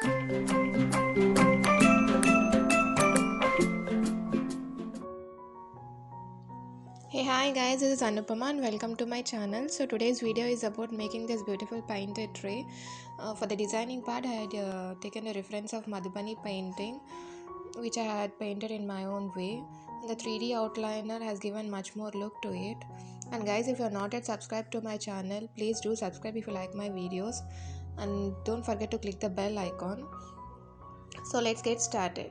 Hey, hi guys, this is Anupama and welcome to my channel. So today's video is about making this beautiful painted tray. For the designing part, I had taken a reference of Madhubani painting, which I had painted in my own way. The 3D outliner has given much more look to it. And guys, if you're not yet subscribed to my channel, please do subscribe if you like my videos. And don't forget to click the bell icon. So let's get started.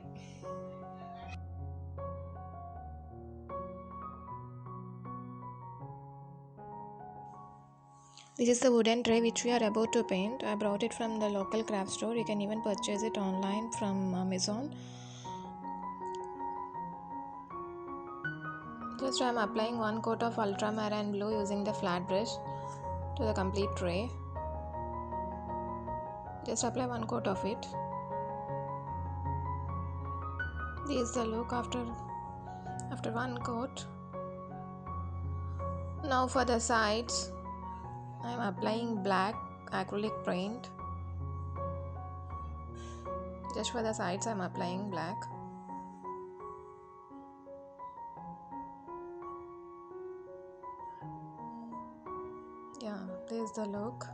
This is the wooden tray which we are about to paint. I brought it from the local craft store. You can even purchase it online from Amazon. Just I am applying one coat of ultramarine blue using the flat brush to the complete tray. Just apply one coat of it. This is the look after one coat. Now for the sides, I am applying black acrylic paint. Just for the sides I am applying black. Yeah, this is the look.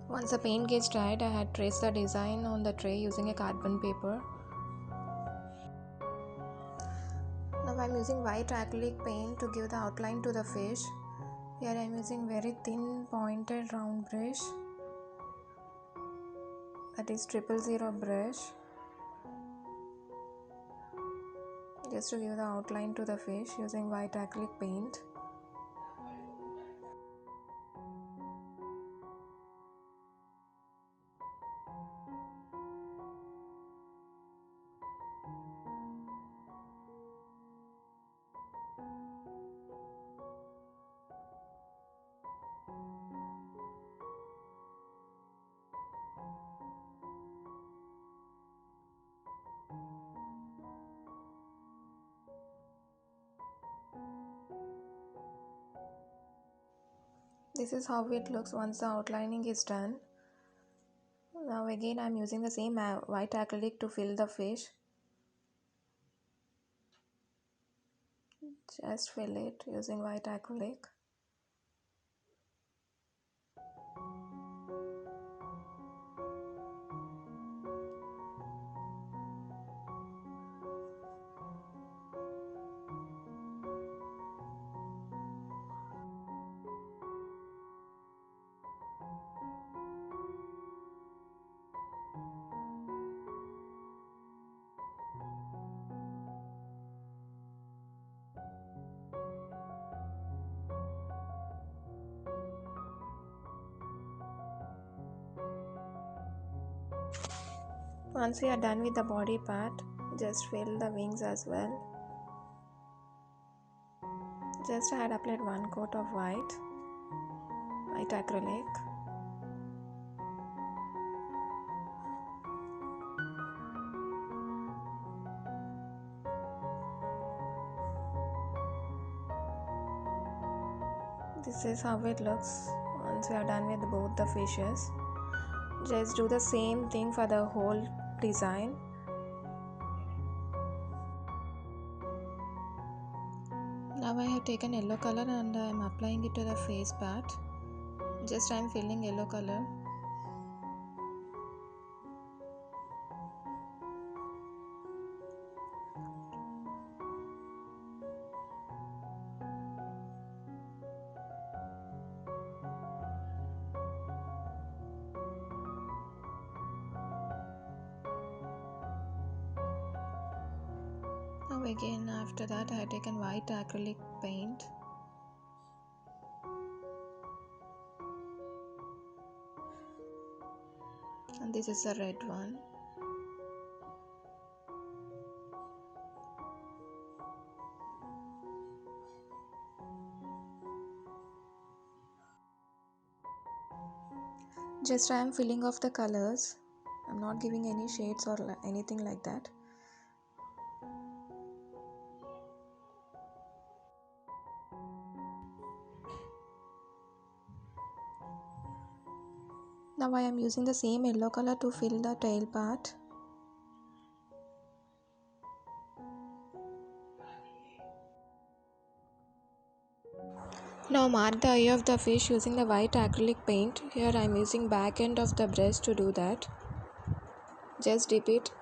Once the paint gets dried, I had traced the design on the tray using a carbon paper. Now I am using white acrylic paint to give the outline to the fish. Here I am using very thin pointed round brush, that is 000 brush, just to give the outline to the fish using white acrylic paint. This is how it looks once the outlining is done. Now again I am using the same white acrylic to fill the fish. Just fill it using white acrylic. Once we are done with the body part, just fill the wings as well. Just I had applied one coat of white acrylic. This is how it looks once we are done with both the fishes. Just do the same thing for the whole design. Now I have taken yellow color and I am applying it to the face part. Just I am filling yellow color. Now again after that I have taken white acrylic paint. And this is the red one. Just I am filling off the colors. I am not giving any shades or anything like that. Now I am using the same yellow color to fill the tail part. Now mark the eye of the fish using the white acrylic paint. Here I am using back end of the brush to do that. Just dip it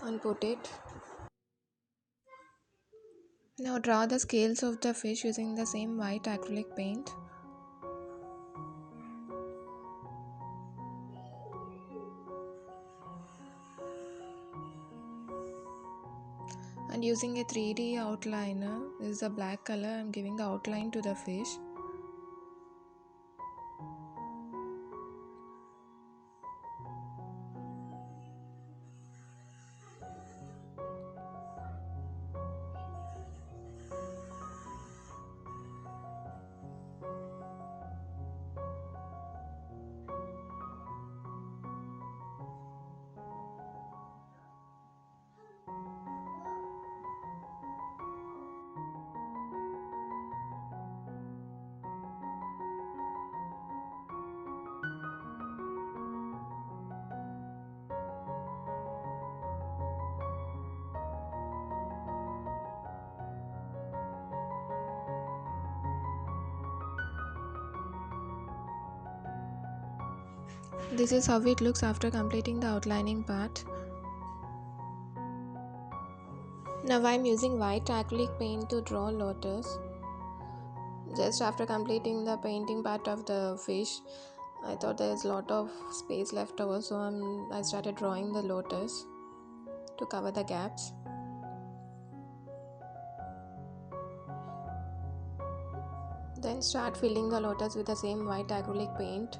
and put it. Now draw the scales of the fish using the same white acrylic paint. And using a 3D outliner, this is a black color, I am giving the outline to the fish. This is how it looks after completing the outlining part. Now I am using white acrylic paint to draw lotus. Just after completing the painting part of the fish, I thought there is a lot of space left over, so I started drawing the lotus to cover the gaps. Then start filling the lotus with the same white acrylic paint.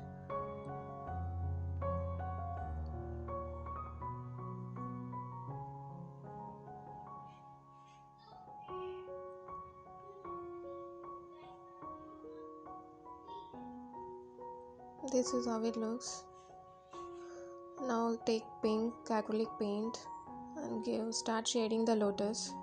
This is how it looks. Now take pink acrylic paint and start shading the lotus.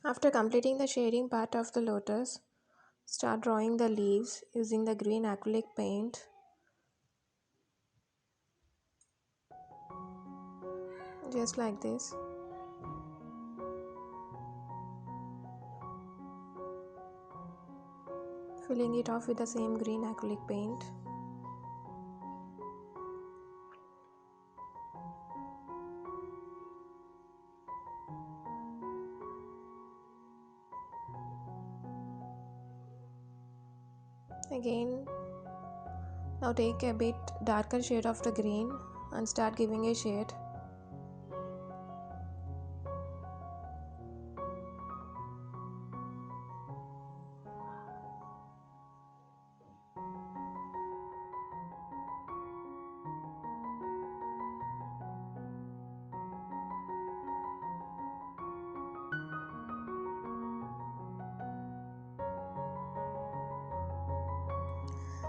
After completing the shading part of the lotus, start drawing the leaves using the green acrylic paint. Just like this. Filling it off with the same green acrylic paint. Again, now take a bit darker shade of the green and start giving a shade.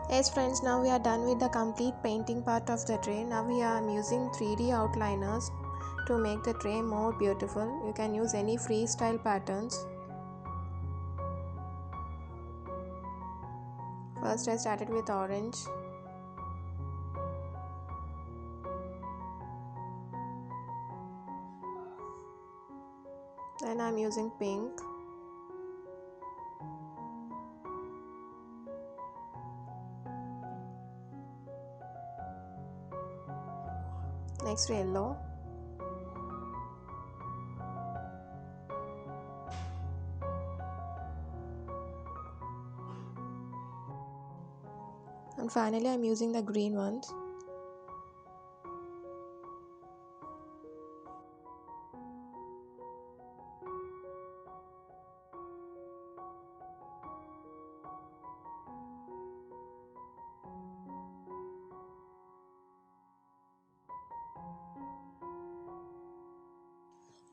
Yes friends, now we are done with the complete painting part of the tray. Now we are using 3D outliners to make the tray more beautiful. You can use any freestyle patterns. First I started with orange. Then I am using pink. Next yellow. And finally I am using the green ones.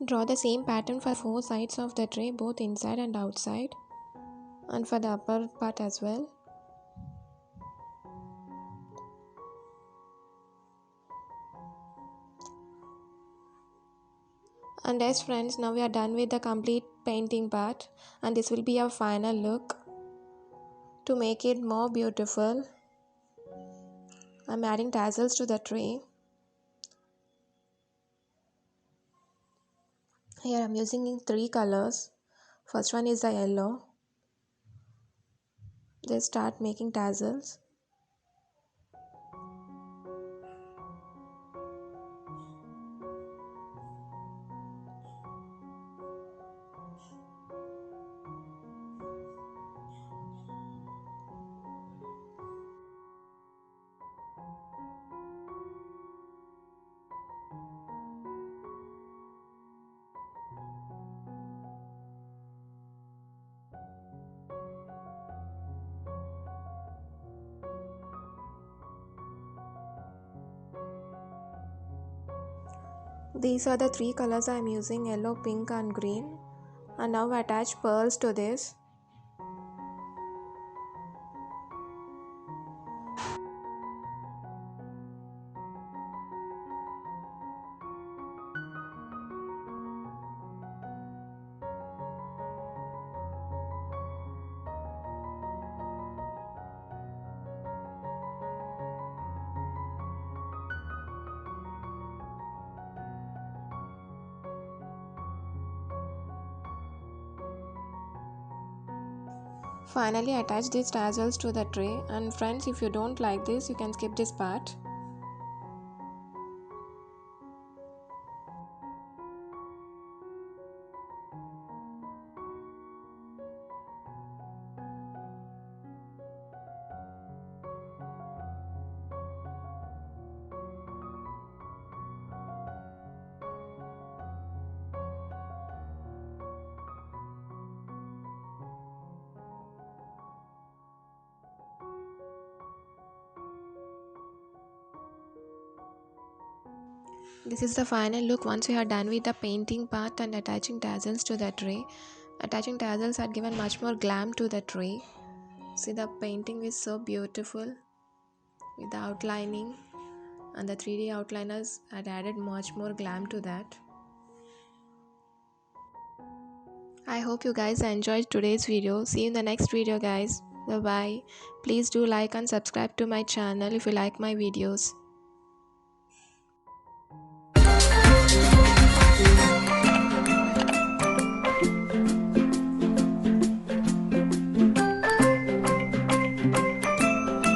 Draw the same pattern for 4 sides of the tray, both inside and outside, and for the upper part as well. And yes friends, now we are done with the complete painting part, and this will be our final look. To make it more beautiful, I'm adding tassels to the tray. Here I'm using 3 colors. First one is the yellow. Just start making tassels. These are the 3 colors I am using, yellow, pink and green. And now attach pearls to this. Finally attach these tassels to the tray, and friends, if you don't like this, you can skip this part. This is the final look once we are done with the painting part and attaching tassels to the tray. Attaching tassels had given much more glam to the tray. See, the painting is so beautiful with the outlining, and the 3D outliners had added much more glam to that. I hope you guys enjoyed today's video. See you in the next video guys. Bye bye. Please do like and subscribe to my channel if you like my videos.